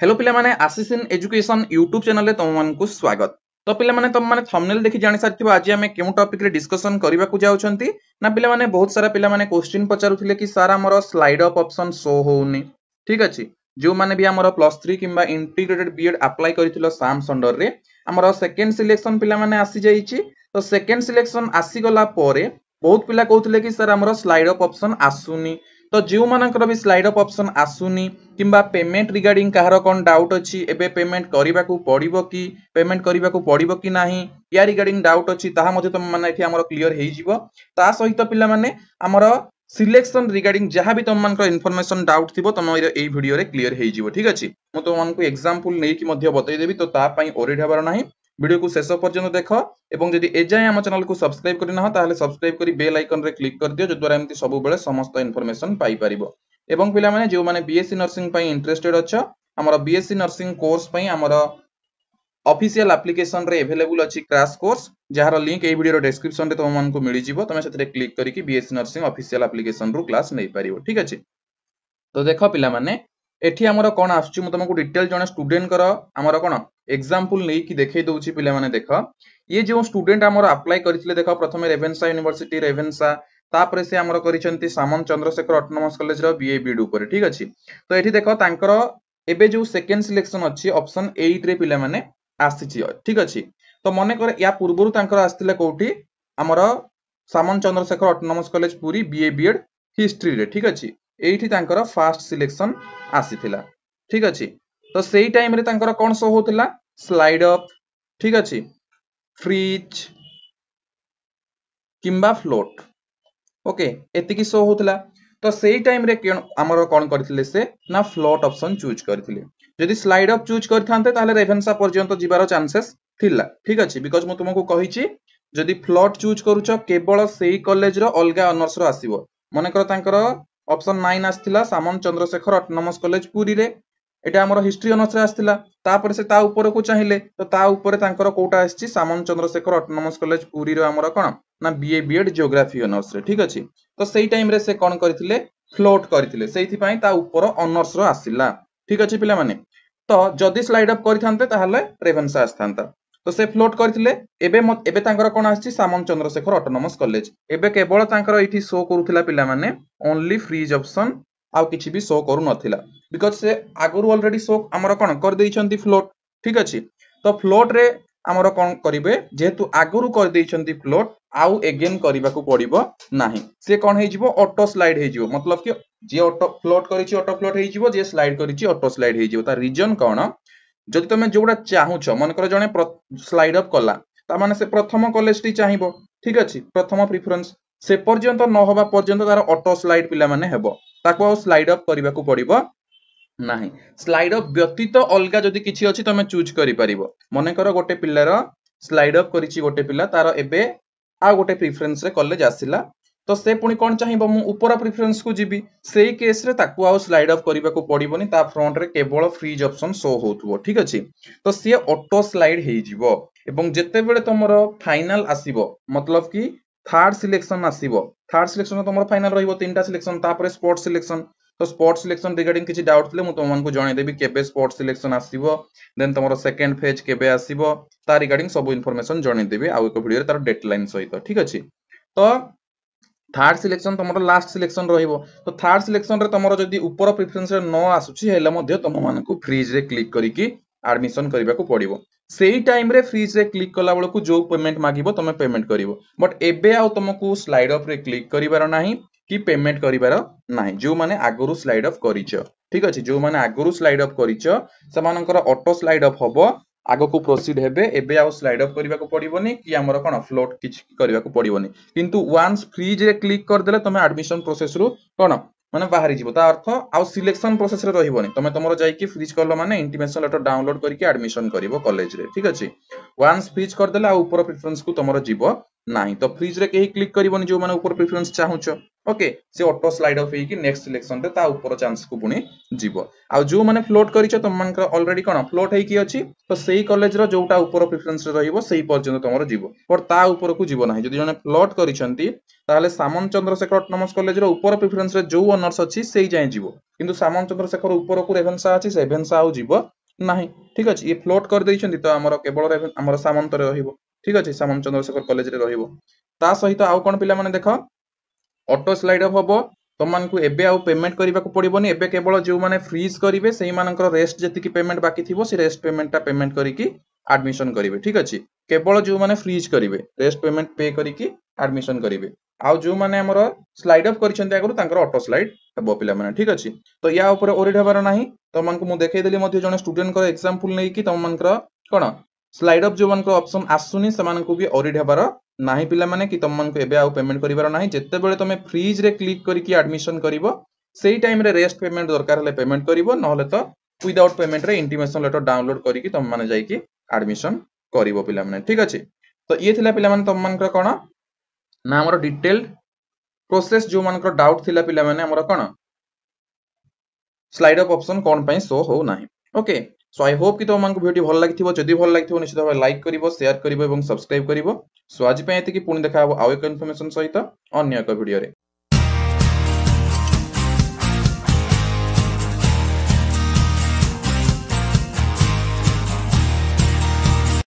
Hello पिला माने आशीष in education YouTube channel रे तुम मानकु स्वागत। तो पिला माने तुम माने थंबनेल देखि जानि सारथिबो आज हमें केउ टॉपिक रे डिस्कशन करबा को जाउछंती ना पिला माने बहुत सारा पिला माने क्वेश्चन पचारुथिले कि सर हमर स्लाइड अप ऑप्शन शो होउनी। ठीक अछि जो माने भी हमर +3 किंबा इंटीग्रेटेड बीएड अप्लाई करिथिलो साम्स अंडर रे हमर सेकंड सिलेक्शन पिला माने आसी जाईची। तो सेकंड सिलेक्शन आसी गला परे बहुत पिला कहउथिले कि सर हमर स्लाइड अप ऑप्शन आसुनी। तो जो मानकर भी स्लाइड अप ऑप्शन आसुनी किंबा पेमेंट रिगार्डिंग कहार कोन डाउट अछि एबे पेमेंट करिबा को पड़िबो कि पेमेंट करिबा को पड़िबो कि नाही या रिगार्डिंग डाउट अछि ताहा मध्ये तुम माने एठी हमर क्लियर हेइ जिवो। ता सहित पिला माने हमर सिलेक्शन रिगार्डिंग जहां भी तुम मानकर इन्फॉर्मेशन डाउट थिबो तुम एई वीडियो रे क्लियर हेइ जिवो। ठीक अछि मु तुम मानकु एग्जांपल नै कि मध्ये बतै देबी तो ता पई ओरिड हबार नाही। वीडियो को शेष पर्यंत देख एवं जदि एजाय हम चैनल को सब्सक्राइब करि ना ताले सब्सक्राइब करी बेल आइकन रे क्लिक कर दियो जो द्वारा एमती सब बेले समस्त इन्फॉर्मेशन पाई परिबो। एवं पिला माने जो माने बीएससी नर्सिंग पई इंटरेस्टेड अछ हमर बीएससी नर्सिंग कोर्स पई हमर ऑफिशियल एप्लीकेशन रे अवेलेबल अछि क्रैश कोर्स जहार लिंक ए वीडियो रो डिस्क्रिप्शन रे तुम मानकु मिलि जिवो। तमे सेतरे क्लिक करी कि बीएससी नर्सिंग ऑफिशियल एप्लीकेशन रो क्लास नै परिबो। ठीक अछि तो देखो पिला माने एठी हमर कोन आसुची मु तुमको डिटेल जने स्टूडेंट कर हमर कोन एग्जांपल नै कि देखै दउची पिला माने देखो ये जो स्टूडेंट हमर अप्लाई करिथिले देखो प्रथमे रेवेन्सा यूनिवर्सिटी रेवेन्सा तापरे से हमर करिसंती सामंत चंद्रशेखर ऑटोनोमस कॉलेज रो बीए बीड ऊपर। ठीक अछि तो एठी देखो तांकर एबे जो सेकंड सिलेक्शन अछि ऑप्शन 8 रे पिला माने आसीची। ठीक अछि तो मने कर या पूर्वरु तांकर आस्तिले कोठी हमर सामंत चंद्रशेखर ऑटोनोमस कॉलेज पूरी बीए बीएड हिस्ट्री रे। ठीक अछि एठी तांकर फर्स्ट सिलेक्शन आसीथिला। ठीक अछि तो सेही टाइम रे तांकर कोन शो होतिला स्लाइड अप। ठीक अछि फ्रीज किंबा फ्लोट ओके एतिकी शो होतिला। तो सेही टाइम रे हमर कोन करथिले से ना फ्लोट ऑप्शन चूज करथिले। जदि स्लाइड अप चूज करथांते ताले रेवेन्सा पर्यंत जिबारो चांसेस थिला। ठीक अछि बिकॉज़ मु तुमको कहिची जदि फ्लोट चूज करूछ केवल सेही कॉलेज रो अलगा ऑनर्स रो आसीबो। मने कर तांकर ऑप्शन 9 आस्थिला सामंत चंद्रशेखर ऑटोनोमस कॉलेज पुरी रे एटा हमर हिस्ट्री ऑनर्स रे आस्थिला। तापर से ता ऊपर को चाहिले तो ता ऊपर तांकर कोटा आछि सामंत चंद्रशेखर ऑटोनोमस कॉलेज पुरी रो हमर कोन ना बीए बीएड ज्योग्राफी ऑनर्स रे। ठीक अछि तो सेही टाइम रे से कोन करथिले फ्लोट करथिले सेही पई ता ऊपर ऑनर्स रो आसिला। ठीक अछि पिला माने तो जदि स्लाइड अप करथांते ताहले रेवेन्सा आस्थांता तो से फ्लोट करथिले एबे तांकर कोन आछि सामंत चंद्रशेखर ऑटोनोमस कॉलेज एबे केवल तांकर एठी शो करूथिला पिला माने ओनली फ्रीज ऑप्शन आउ किछि भी शो करू नथिला बिकॉज़ से आगुर ऑलरेडी शो हमर कोन कर दैछंती फ्लोट। ठीक अछि तो फ्लोट रे हमर कोन करिवे जेहेतु आगुरु कर दैछंती फ्लोट आउ अगेन करिबा को पड़िबो नाही से कोन हे जिवो ऑटो स्लाइड हे जिवो मतलब कि जे ऑटो फ्लोट करिछि ऑटो फ्लोट हे जिवो जे स्लाइड करिछि ऑटो स्लाइड हे जिवो। ता रीजन कोन जदि तमे जोडा चाहुछ मन कर जने स्लाइड अप कला ता माने से प्रथम कॉलेज टी चाहिबो। ठीक अछि प्रथम प्रेफरेंस से पर्यंत न होबा पर्यंत तार ऑटो स्लाइड पिला माने हेबो ताको स्लाइड अप करिबा को पड़िबो नाही। स्लाइड अप व्यतीत अलगा जदि किछि अछि तमे चूज करि परिबो। मने कर गोटे पिल्लार स्लाइड अप करिछि गोटे पिल्ला तार एबे आ गोटे प्रेफरेंस रे कॉलेज आसिला तो से पुनी कोन चाहिबो मु ऊपर प्रेफरेंस को जिबी सेही केस रे ताकू आ स्लाइड अप करिबा को पड़िबोनी ता फ्रंट रे केवल फ्रीज ऑप्शन शो होतबो। ठीक अछि तो से ऑटो स्लाइड हेइ जिवो एवं जेते बेले तमरो फाइनल आसीबो मतलब कि थर्ड सिलेक्शन आसीबो थर्ड सिलेक्शन तमरो फाइनल रहिबो तीनटा सिलेक्शन तापर स्पोर्ट सिलेक्शन तो स्पोर्ट सिलेक्शन रिगार्डिंग किछि डाउट थिले मु तुमन को जणे देबी केबे स्पोर्ट सिलेक्शन आसीबो देन तमरो सेकंड फेज केबे आसीबो ता रिगार्डिंग सब इन्फॉर्मेशन जणे देबी आ एक वीडियो रे तार डेडलाइन सहित। ठीक अछि तो थर्ड सिलेक्शन तमरो लास्ट सिलेक्शन रहिबो तो थर्ड सिलेक्शन रे तमरो जदि ऊपर प्रेफरेंस रे न आसुची हेले मध्ये तम मानकु फ्रीज रे क्लिक करिकि एडमिशन करिबा को पड़िबो। सेही टाइम रे फ्रीज रे क्लिक कला बेलकु जो पेमेंट मागिबो तमे पेमेंट करिवो बट एबे आ तुमको स्लाइड अप रे क्लिक करिवार नाही कि पेमेंट करिवार नाही जो माने आगुरु स्लाइड अप करिछ। ठीक अछि जो माने आगुरु स्लाइड अप करिछ समानकर ऑटो स्लाइड अप हबो आगो को प्रोसीड हेबे एबे आ स्लाइड अप करिबा को पड़िबोनी कि हमर कोन फ्लोट किछ करिबा को पड़िबोनी किंतु वन्स फ्रीज रे क्लिक कर देले तमे एडमिशन प्रोसेस रु कोन माने बाहरी जिवो ता अर्थ आउ सिलेक्शन प्रोसेस रे रहिबोनी तमे तमरो जाई कि फ्रीज करलो माने इंटीमेशन लेटर डाउनलोड करके एडमिशन करिवो कॉलेज रे। ठीक अछि वन्स फ्रीज कर देले आ ऊपर प्रेफरेंस को तमरो जिवो नहीं तो फ्रीज रे कहीं क्लिक करिवनी जो माने ऊपर प्रेफरेंस चाहूच ओके से ऑटो स्लाइड ऑफ हेकी नेक्स्ट सिलेक्शन रे ता ऊपर चांस को पुणी जीवो आ जो माने फ्लोट करिछ तुम मान ऑलरेडी कोन फ्लोट हेकी अछि तो सेही कॉलेज रो जोटा ऊपर प्रेफरेंस रे रहइबो सेही पर्यंत तमरो जीवो पर ता ऊपर को जीवो नाही जदि जने फ्लोट करिसंती ताहले सामंत चंद्रशेखर ऑटोनॉमस कॉलेज रो ऊपर प्रेफरेंस रे जो ऑनर्स अछि सेही जाय जीवो किंतु सामंत चंद्रशेखर ऊपर को रेभेन्सा अछि से रेभेन्सा आउ जीवो नाही ठीक अछि ये फ्लोट कर दैछंती तो हमरो केवल हमरो सामंत रे रहिबो ठीक अछि सामंत चंद्रशेखर कॉलेज रे रहिबो ता सहित आउ कोन पिला माने देखो ऑटो स्लाइड अप हबो तुमन को एबे आउ पेमेंट करबा को पड़िबोनी एबे केवल जो माने फ्रीज करिवे सेही मानकर रेस्ट जति की पेमेंट बाकी थिबो से रेस्ट पेमेंट ता पेमेंट करिकी एडमिशन करिवे ठीक अछि केवल जो माने फ्रीज करिवे रेस्ट पेमेंट पे करिकी एडमिशन करिवे आउ जो माने हमर स्लाइड अप करिसंती आगु तांकर ऑटो स्लाइड हबो पिला माने ठीक अछि तो या ऊपर ओरिड हबार नाही तुमन को मु देखाई देली मध्ये जने स्टूडेंट को एग्जांपल नै कि तुमनकर कोन स्लाइड अप जो मानकर ऑप्शन आसुनी समान को भी ओरिड हबार नाही पिला माने कि तुम को एबे आउ पेमेंट करिवार नाही जत्ते बेले तुमे फ्रीज रे क्लिक करिकी एडमिशन करिवो सेही टाइम रे रेस्ट पेमेंट दरकार हले पेमेंट करिवो नहले तो विदाउट पेमेंट रे इंटीमेशन लेटर डाउनलोड करिकी तुम माने जाईकी एडमिशन करिवो पिला माने ठीक अछि तो ये थिला पिला माने तुम मानकर कोन ना हमर डिटेल्ड प्रोसेस जो मानकर डाउट थिला पिला माने हमर कोन स्लाइड अप ऑप्शन कोन पई शो हो नाही ओके सो आई होप कि तुम मानक वीडियो भल लागिथिबो जदि भल लागिथिबो निश्चित भाबे लाइक करिवो शेयर करिवो एवं सब्सक्राइब करिवो सो आज पई एति कि पुणी देखा हबो आउ एक इन्फॉर्मेशन सहित अन्य एक वीडियो रे।